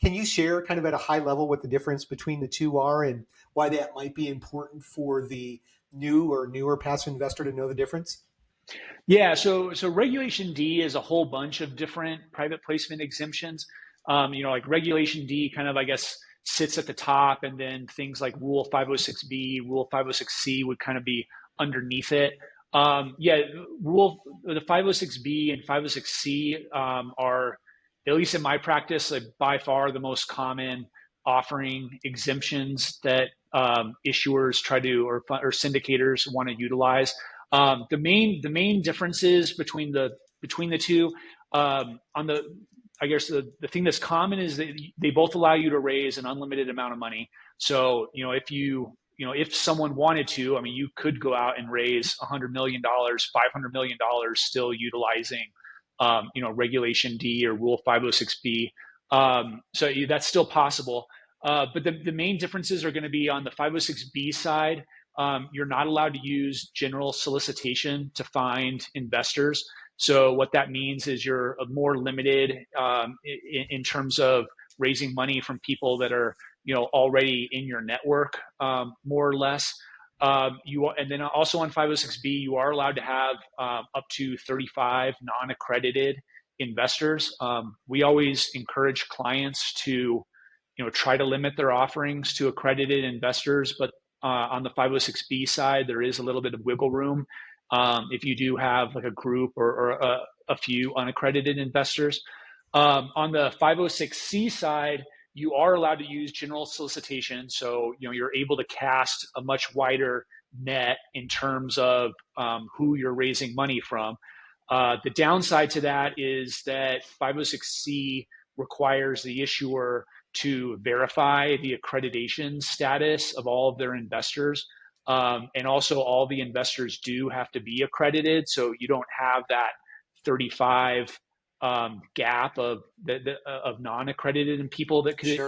Can you share kind of at a high level what the difference between the two are and why that might be important for the new or newer passive investor to know the difference? Yeah, so Regulation D is a whole bunch of different private placement exemptions. Like Regulation D kind of, I guess, sits at the top, and then things like Rule 506B, Rule 506C would kind of be underneath it. Yeah, the 506B and 506C are, at least in my practice, like by far the most common offering exemptions that issuers try to or syndicators want to utilize. The main differences between the two, on the I guess the thing that's common is that they both allow you to raise an unlimited amount of money. So if someone wanted to, I mean, you could go out and raise $100 million, $500 million, still utilizing Regulation D or Rule 506B. So that's still possible. But the main differences are going to be on the 506B side. You're not allowed to use general solicitation to find investors. So what that means is you're more limited in terms of raising money from people that are already in your network, more or less. And then also on 506B, you are allowed to have up to 35 non-accredited investors. We always encourage clients to try to limit their offerings to accredited investors, but on the 506B side, there is a little bit of wiggle room if you do have like a group or a few unaccredited investors. On the 506C side, you are allowed to use general solicitation, so you're able to cast a much wider net in terms of who you're raising money from. The downside to that is that 506C requires the issuer to verify the accreditation status of all of their investors. And also, all the investors do have to be accredited, so you don't have that 35 gap of non-accredited people that could Sure.